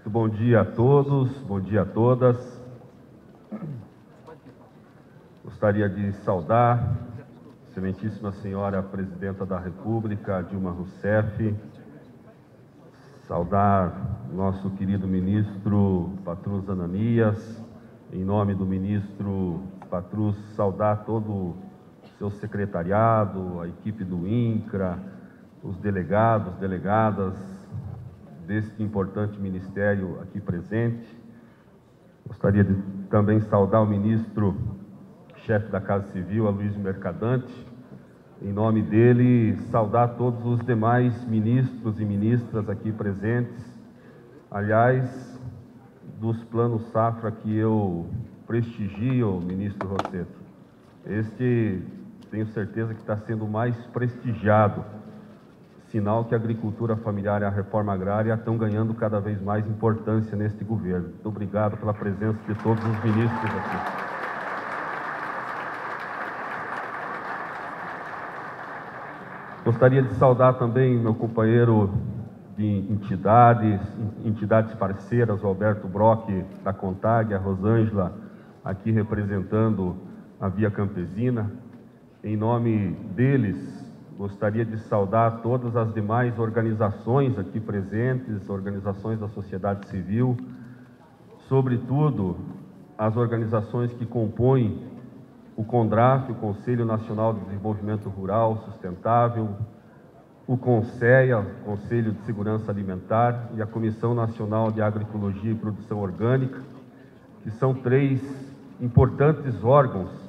Muito bom dia a todos, bom dia a todas. Gostaria de saudar Excelentíssima Senhora Presidenta da República, Dilma Rousseff, saudar nosso querido ministro Patrus Ananias, em nome do ministro Patrus, saudar todo o seu secretariado, a equipe do INCRA, os delegados, delegadas deste importante ministério aqui presente. Gostaria de também saudar o ministro chefe da Casa Civil, Aloysio Mercadante, em nome dele, saudar todos os demais ministros e ministras aqui presentes. Aliás, dos planos Safra que eu prestigio, ministro Rosseto, este tenho certeza que está sendo mais prestigiado, sinal que a agricultura familiar e a reforma agrária estão ganhando cada vez mais importância neste governo. Muito obrigado pela presença de todos os ministros aqui. Gostaria de saudar também meu companheiro de entidades parceiras, o Alberto Brock, da CONTAG, a Rosângela, aqui representando a Via Campesina. Em nome deles, gostaria de saudar todas as demais organizações aqui presentes, organizações da sociedade civil, sobretudo as organizações que compõem o CONDRAF, o Conselho Nacional de Desenvolvimento Rural Sustentável, o CONSEA, Conselho de Segurança Alimentar, e a Comissão Nacional de Agroecologia e Produção Orgânica, que são três importantes órgãos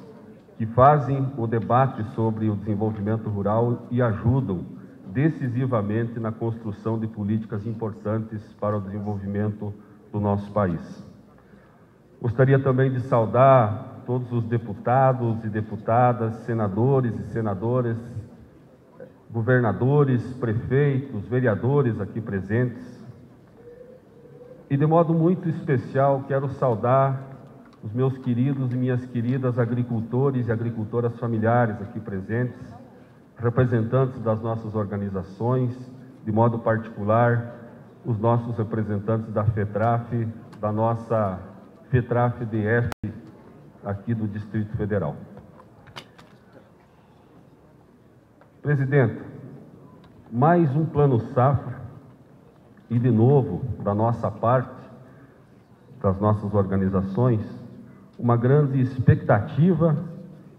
que fazem o debate sobre o desenvolvimento rural e ajudam decisivamente na construção de políticas importantes para o desenvolvimento do nosso país. Gostaria também de saudar todos os deputados e deputadas, senadores e senadoras, governadores, prefeitos, vereadores aqui presentes. E de modo muito especial quero saudar os meus queridos e minhas queridas agricultores e agricultoras familiares aqui presentes, representantes das nossas organizações, de modo particular, os nossos representantes da FETRAF, da nossa FETRAF-DF, aqui do Distrito Federal. Presidente, mais um plano Safra e, de novo, da nossa parte, das nossas organizações, uma grande expectativa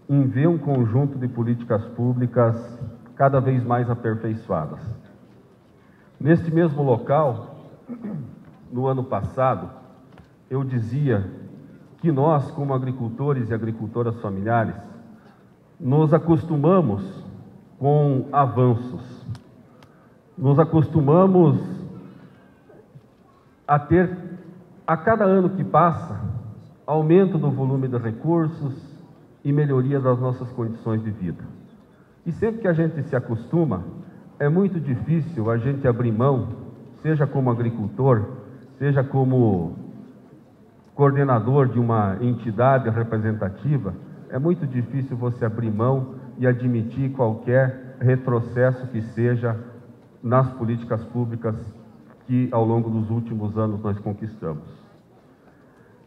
em ver um conjunto de políticas públicas cada vez mais aperfeiçoadas. Neste mesmo local, no ano passado, eu dizia que nós, como agricultores e agricultoras familiares, nos acostumamos com avanços, nos acostumamos a ter, a cada ano que passa, aumento do volume de recursos e melhoria das nossas condições de vida. E sempre que a gente se acostuma, é muito difícil a gente abrir mão, seja como agricultor, seja como coordenador de uma entidade representativa, é muito difícil você abrir mão e admitir qualquer retrocesso que seja nas políticas públicas que ao longo dos últimos anos nós conquistamos.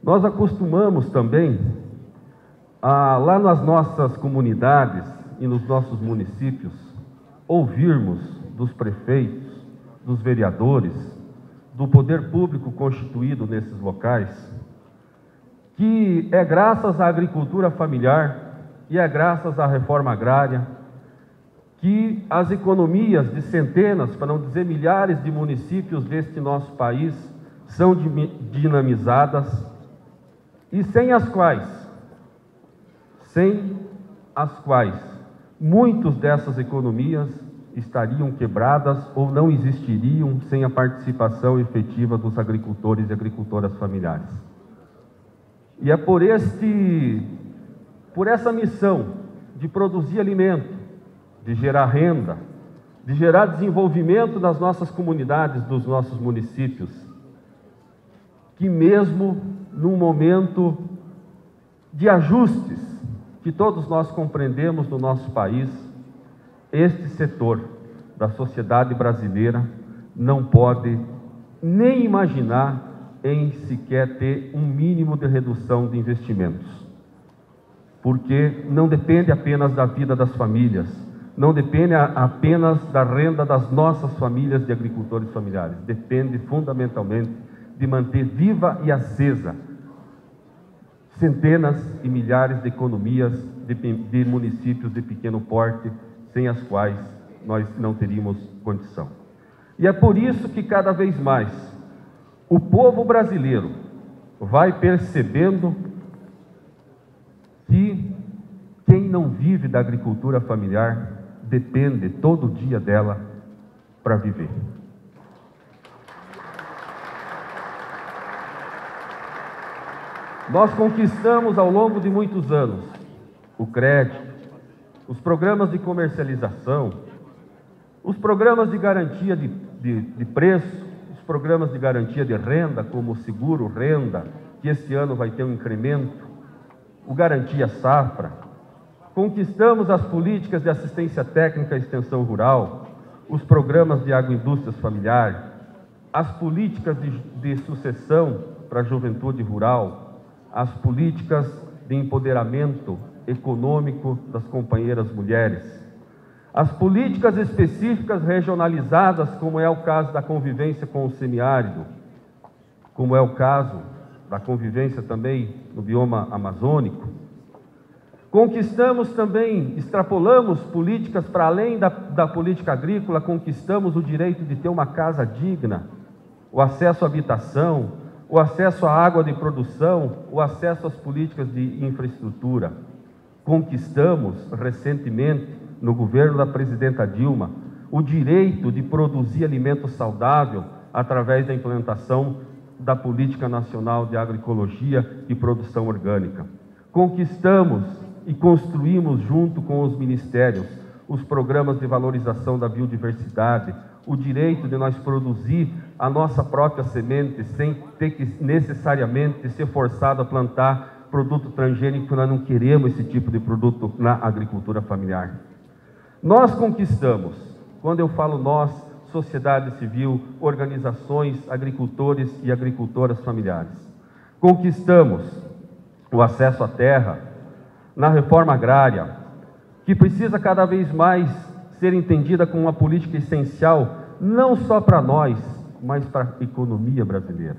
Nós acostumamos também lá nas nossas comunidades e nos nossos municípios ouvirmos dos prefeitos, dos vereadores, do poder público constituído nesses locais, que é graças à agricultura familiar e é graças à reforma agrária que as economias de centenas, para não dizer milhares de municípios deste nosso país são dinamizadas e sem as quais muitas dessas economias estariam quebradas ou não existiriam sem a participação efetiva dos agricultores e agricultoras familiares. E é por essa missão de produzir alimento, de gerar renda, de gerar desenvolvimento das nossas comunidades, dos nossos municípios, que mesmo num momento de ajustes que todos nós compreendemos no nosso país, este setor da sociedade brasileira não pode nem imaginar em sequer ter um mínimo de redução de investimentos, porque não depende apenas da vida das famílias, não depende apenas da renda das nossas famílias de agricultores familiares, depende fundamentalmente de manter viva e acesa centenas e milhares de economias de municípios de pequeno porte, sem as quais nós não teríamos condição. E é por isso que cada vez mais o povo brasileiro vai percebendo que quem não vive da agricultura familiar depende todo dia dela para viver. Nós conquistamos ao longo de muitos anos o crédito, os programas de comercialização, os programas de garantia de preço, os programas de garantia de renda, como o Seguro Renda, que este ano vai ter um incremento, o Garantia Safra. Conquistamos as políticas de assistência técnica e extensão rural, os programas de agroindústrias familiares, as políticas de sucessão para a juventude rural, as políticas de empoderamento econômico das companheiras mulheres, as políticas específicas regionalizadas, como é o caso da convivência com o semiárido, como é o caso da convivência também no bioma amazônico. Conquistamos também, extrapolamos políticas para além da política agrícola, conquistamos o direito de ter uma casa digna, o acesso à habitação, o acesso à água de produção, o acesso às políticas de infraestrutura. Conquistamos recentemente, no governo da presidenta Dilma, o direito de produzir alimento saudável através da implementação da Política Nacional de Agroecologia e Produção Orgânica. Conquistamos e construímos, junto com os ministérios, os programas de valorização da biodiversidade, o direito de nós produzir a nossa própria semente sem ter que necessariamente ser forçado a plantar produto transgênico, nós não queremos esse tipo de produto na agricultura familiar. Nós conquistamos, quando eu falo nós, sociedade civil, organizações, agricultores e agricultoras familiares. Conquistamos o acesso à terra na reforma agrária, que precisa cada vez mais ser entendida como uma política essencial, não só para nós, mas para a economia brasileira.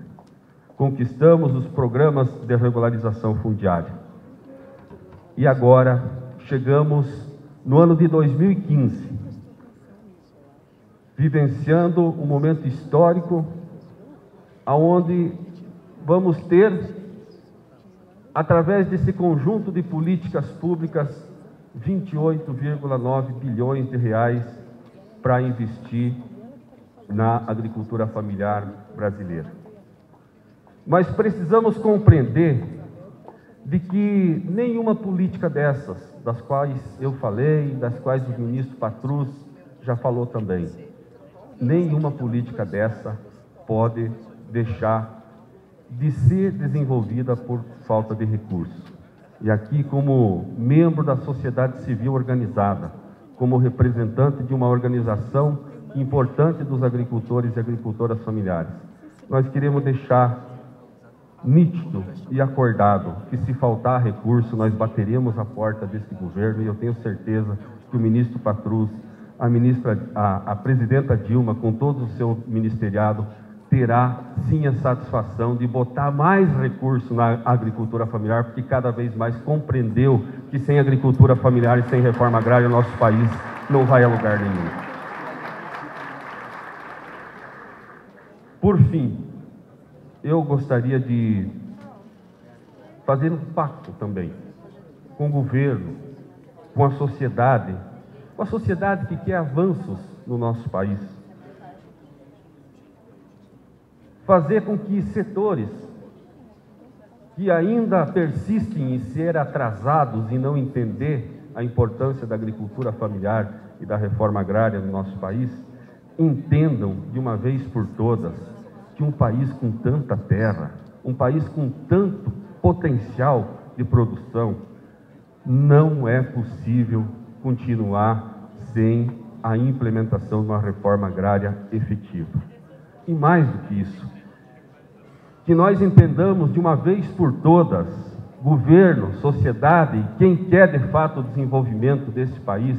Conquistamos os programas de regularização fundiária. E agora chegamos no ano de 2015, vivenciando um momento histórico, onde vamos ter, através desse conjunto de políticas públicas, 28,9 bilhões de reais para investir na agricultura familiar brasileira. Mas precisamos compreender de que nenhuma política dessas, das quais eu falei, das quais o ministro Patrus já falou também, nenhuma política dessa pode deixar de ser desenvolvida por falta de recursos. E aqui, como membro da sociedade civil organizada, como representante de uma organização importante dos agricultores e agricultoras familiares, nós queremos deixar nítido e acordado que, se faltar recurso, nós bateremos a porta desse governo, e eu tenho certeza que o ministro Patrus, a presidenta Dilma, com todo o seu ministeriado, terá sim a satisfação de botar mais recurso na agricultura familiar, porque cada vez mais compreendeu que sem agricultura familiar e sem reforma agrária o nosso país não vai a lugar nenhum. Por fim, eu gostaria de fazer um pacto também com o governo, com a sociedade que quer avanços no nosso país. Fazer com que setores que ainda persistem em ser atrasados e não entender a importância da agricultura familiar e da reforma agrária no nosso país, entendam de uma vez por todas que um país com tanta terra, um país com tanto potencial de produção, não é possível continuar sem a implementação de uma reforma agrária efetiva. E mais do que isso, que nós entendamos de uma vez por todas, governo, sociedade e quem quer de fato o desenvolvimento deste país,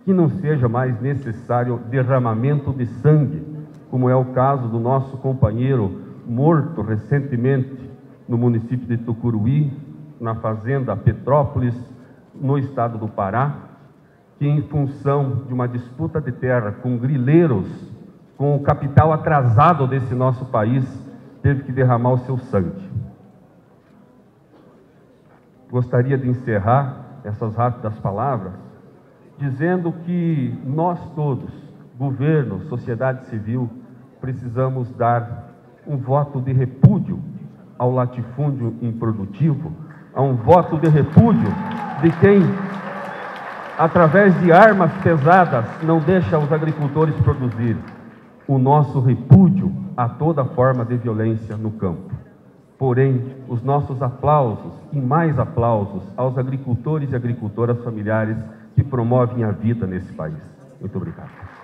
que não seja mais necessário derramamento de sangue, como é o caso do nosso companheiro morto recentemente no município de Tucuruí, na fazenda Petrópolis, no estado do Pará, que em função de uma disputa de terra com grileiros, com o capital atrasado desse nosso país, teve que derramar o seu sangue. Gostaria de encerrar essas rápidas palavras dizendo que nós todos, governo, sociedade civil, precisamos dar um voto de repúdio ao latifúndio improdutivo, a um voto de repúdio de quem, através de armas pesadas, não deixa os agricultores produzir. O nosso repúdio a toda forma de violência no campo. Porém, os nossos aplausos e mais aplausos aos agricultores e agricultoras familiares que promovem a vida nesse país. Muito obrigado.